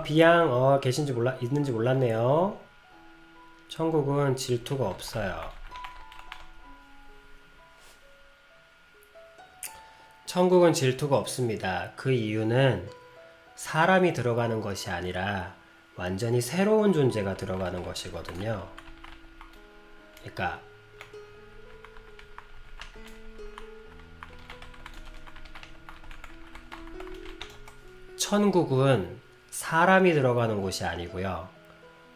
비양, 있는지 몰랐네요. 천국은 질투가 없어요. 천국은 질투가 없습니다. 그 이유는 사람이 들어가는 것이 아니라 완전히 새로운 존재가 들어가는 것이거든요. 그러니까 천국은 사람이 들어가는 곳이 아니고요.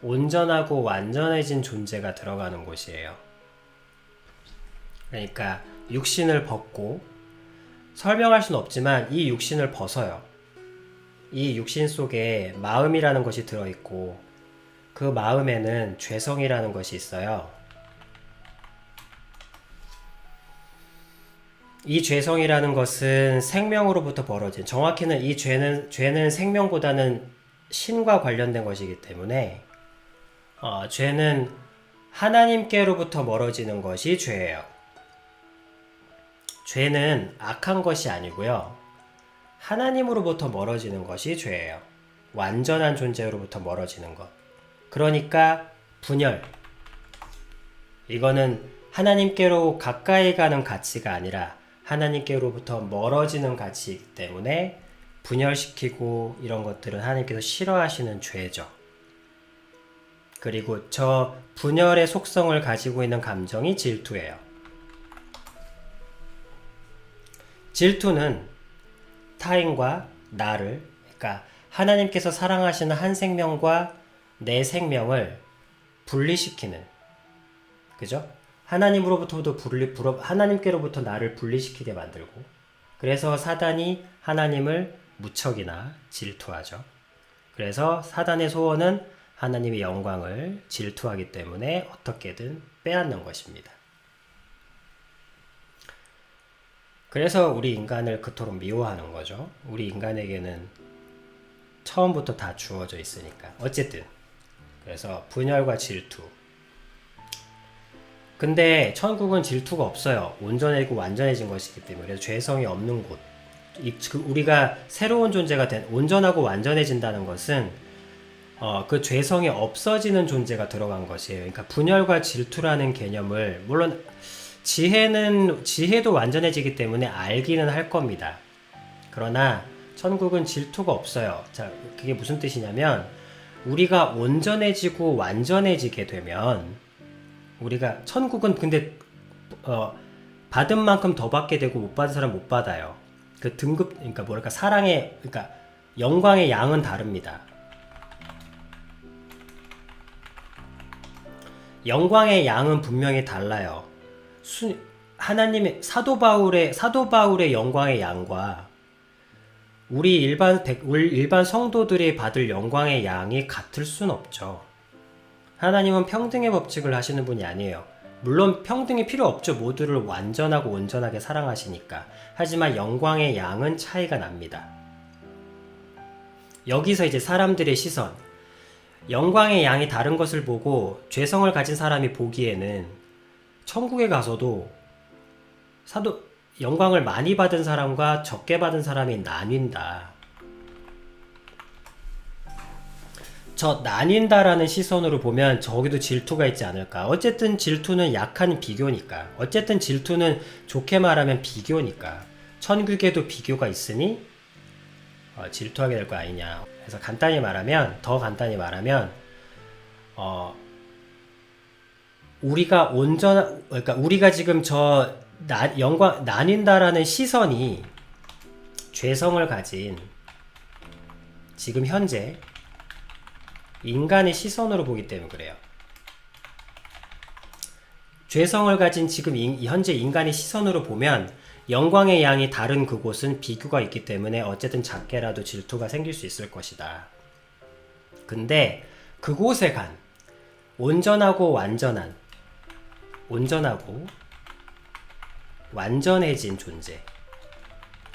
온전하고 완전해진 존재가 들어가는 곳이에요. 그러니까 육신을 벗고, 설명할 수는 없지만 이 육신을 벗어요. 이 육신 속에 마음이라는 것이 들어있고, 그 마음에는 죄성이라는 것이 있어요. 이 죄성이라는 것은 생명으로부터 벌어진, 정확히는 이 죄는 생명보다는 신과 관련된 것이기 때문에 죄는 하나님께로부터 멀어지는 것이 죄예요. 죄는 악한 것이 아니고요. 하나님으로부터 멀어지는 것이 죄예요. 완전한 존재로부터 멀어지는 것. 그러니까 분열. 이거는 하나님께로 가까이 가는 가치가 아니라 하나님께로부터 멀어지는 가치이기 때문에 분열시키고 이런 것들은 하나님께서 싫어하시는 죄죠. 그리고 저 분열의 속성을 가지고 있는 감정이 질투예요. 질투는 타인과 나를, 그러니까 하나님께서 사랑하시는 한 생명과 내 생명을 분리시키는, 그죠? 하나님께로부터 나를 분리시키게 만들고, 그래서 사단이 하나님을 무척이나 질투하죠. 그래서 사단의 소원은 하나님의 영광을 질투하기 때문에 어떻게든 빼앗는 것입니다. 그래서 우리 인간을 그토록 미워하는 거죠. 우리 인간에게는 처음부터 다 주어져 있으니까. 어쨌든 그래서 분열과 질투. 근데 천국은 질투가 없어요. 온전해지고 완전해진 것이기 때문에. 그래서 죄성이 없는 곳. 우리가 새로운 존재가 온전하고 완전해진다는 것은 그 죄성이 없어지는 존재가 들어간 것이에요. 그러니까 분열과 질투라는 개념을, 물론 지혜도 완전해지기 때문에 알기는 할 겁니다. 그러나 천국은 질투가 없어요. 자, 그게 무슨 뜻이냐면 우리가 온전해지고 완전해지게 되면 천국은 근데 받은 만큼 더 받게 되고 못 받은 사람 못 받아요. 그 등급, 그러니까 뭐랄까, 그러니까 영광의 양은 다릅니다. 영광의 양은 분명히 달라요. 하나님의 사도 바울의 영광의 양과 우리 일반 성도들이 받을 영광의 양이 같을 순 없죠. 하나님은 평등의 법칙을 하시는 분이 아니에요. 물론 평등이 필요 없죠. 모두를 완전하고 온전하게 사랑하시니까. 하지만 영광의 양은 차이가 납니다. 여기서 이제 사람들의 시선, 영광의 양이 다른 것을 보고 죄성을 가진 사람이 보기에는 천국에 가서도 영광을 많이 받은 사람과 적게 받은 사람이 나뉜다. 저 나뉜다라는 시선으로 보면 저기도 질투가 있지 않을까. 어쨌든 질투는 약한 비교니까. 어쨌든 질투는 좋게 말하면 비교니까. 천국에도 비교가 있으니 질투하게 될 거 아니냐. 그래서 더 간단히 말하면 그러니까 우리가 지금 나뉜다라는 시선이 죄성을 가진 지금 현재 인간의 시선으로 보기 때문에 그래요. 죄성을 가진 지금 현재 인간의 시선으로 보면 영광의 양이 다른 그곳은 비교가 있기 때문에 어쨌든 작게라도 질투가 생길 수 있을 것이다. 근데 그곳에 간 온전하고 완전해진 존재,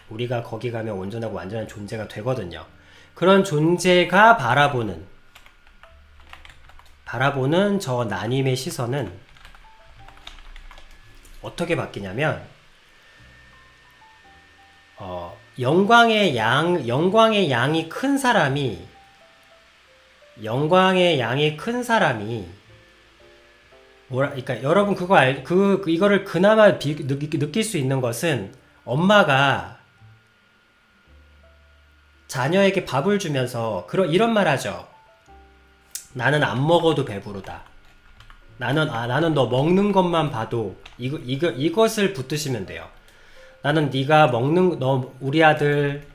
우리가 거기 가면 온전하고 완전한 존재가 되거든요. 그런 존재가 바라보는 저 나님의 시선은 어떻게 바뀌냐면 영광의 양이 큰 사람이 영광의 양이 큰 사람이 그러니까 여러분 이거를 그나마 느낄 수 있는 것은 엄마가 자녀에게 밥을 주면서 이런 말 하죠. 나는 안 먹어도 배부르다. 나는 너 먹는 것만 봐도 이것을 붙드시면 돼요. 나는 네가 너 우리 아들,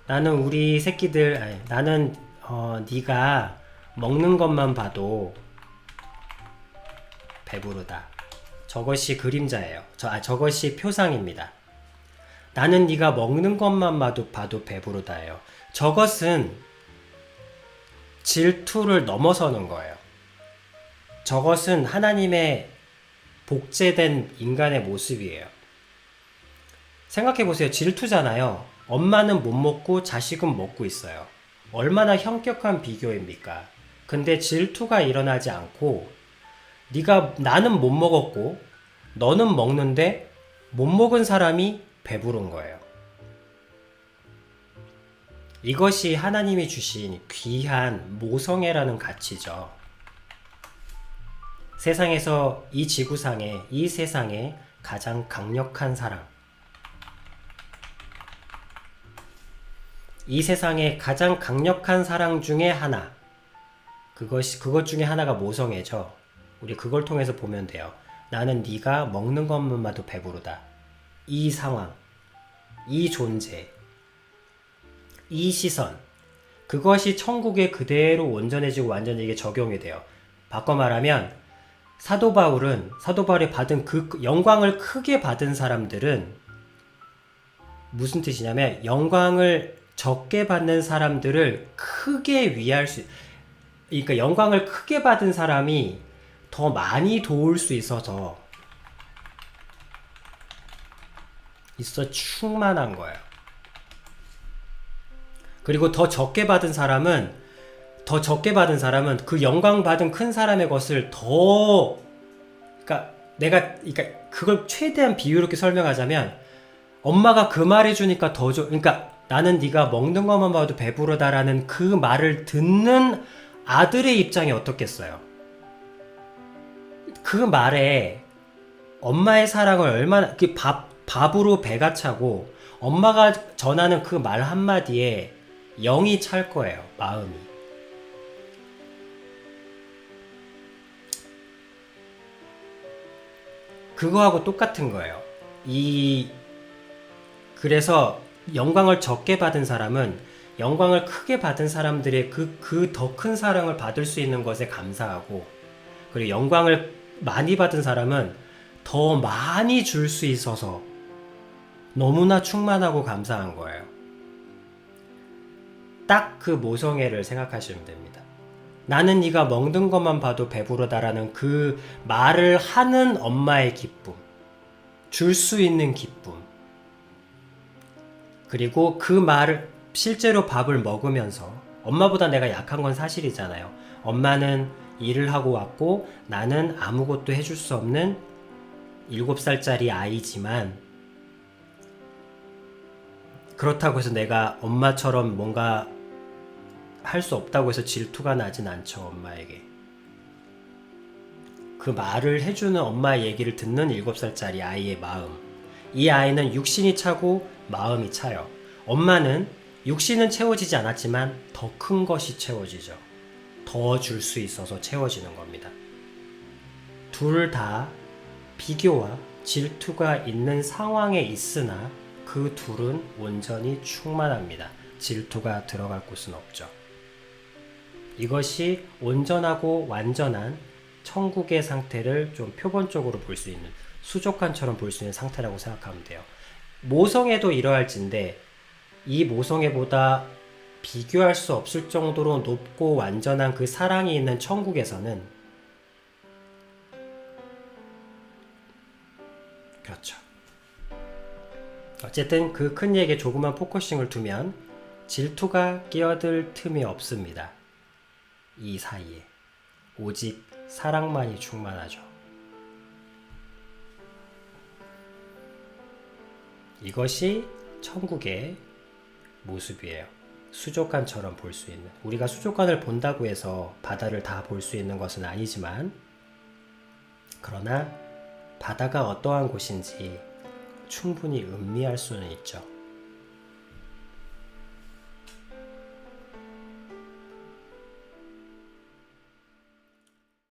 나는 우리 새끼들, 나는 네가 먹는 것만 봐도 배부르다. 저것이 그림자예요. 저것이 표상입니다. 나는 네가 먹는 것만 봐도 배부르다예요. 저것은 질투를 넘어서는 거예요. 저것은 하나님의 복제된 인간의 모습이에요. 생각해보세요. 질투잖아요. 엄마는 못 먹고 자식은 먹고 있어요. 얼마나 현격한 비교입니까? 근데 질투가 일어나지 않고 나는 못 먹었고 너는 먹는데 못 먹은 사람이 배부른 거예요. 이것이 하나님이 주신 귀한 모성애라는 가치죠. 이 지구상에, 이 세상에 가장 강력한 사랑. 이 세상에 가장 강력한 사랑 중에 하나. 그것 중에 하나가 모성애죠. 우리 그걸 통해서 보면 돼요. 나는 네가 먹는 것만 봐도 배부르다. 이 상황, 이 존재, 이 시선, 그것이 천국에 그대로 온전해지고 완전히 이게 적용이 돼요. 바꿔 말하면 사도 바울이 받은 그 영광을 크게 받은 사람들은 무슨 뜻이냐면 영광을 적게 받는 사람들을 크게 그러니까 영광을 크게 받은 사람이 더 많이 도울 수 있어서 충만한 거예요. 그리고 더 적게 받은 사람은 그 영광 받은 큰 사람의 것을 그러니까 그걸 최대한 비유롭게 설명하자면 엄마가 그 말 해주니까 그러니까 나는 네가 먹는 것만 봐도 배부르다라는 그 말을 듣는 아들의 입장이 어떻겠어요? 그 말에 엄마의 사랑을 얼마나 밥으로 배가 차고 엄마가 전하는 그 말 한마디에 영이 찰 거예요. 마음이. 그거하고 똑같은 거예요. 그래서 영광을 적게 받은 사람은 영광을 크게 받은 사람들의 그 더 큰 사랑을 받을 수 있는 것에 감사하고, 그리고 영광을 많이 받은 사람은 더 많이 줄 수 있어서 너무나 충만하고 감사한 거예요. 딱 그 모성애를 생각하시면 됩니다. 나는 네가 먹는 것만 봐도 배부르다라는 그 말을 하는 엄마의 기쁨, 줄 수 있는 기쁨, 그리고 그 말을 실제로 밥을 먹으면서 엄마보다 내가 약한 건 사실이잖아요. 엄마는 일을 하고 왔고 나는 아무것도 해줄 수 없는 7살짜리 아이지만, 그렇다고 해서 내가 엄마처럼 뭔가 할 수 없다고 해서 질투가 나진 않죠. 엄마에게 그 말을 해주는 엄마의 얘기를 듣는 7살짜리 아이의 마음, 이 아이는 육신이 차고 마음이 차요. 엄마는 육신은 채워지지 않았지만 더 큰 것이 채워지죠. 더 줄 수 있어서 채워지는 겁니다. 둘 다 비교와 질투가 있는 상황에 있으나 그 둘은 온전히 충만합니다. 질투가 들어갈 곳은 없죠. 이것이 온전하고 완전한 천국의 상태를 좀 표본적으로 볼 수 있는, 수족관처럼 볼 수 있는 상태라고 생각하면 돼요. 모성애도 이러할진데 이 모성애보다 비교할 수 없을 정도로 높고 완전한 그 사랑이 있는 천국에서는, 그렇죠. 어쨌든 그 큰 얘기에 조그만 포커싱을 두면 질투가 끼어들 틈이 없습니다. 이 사이에 오직 사랑만이 충만하죠. 이것이 천국의 모습이에요. 수족관처럼 볼 수 있는, 우리가 수족관을 본다고 해서 바다를 다 볼 수 있는 것은 아니지만, 그러나 바다가 어떠한 곳인지 충분히 음미할 수는 있죠.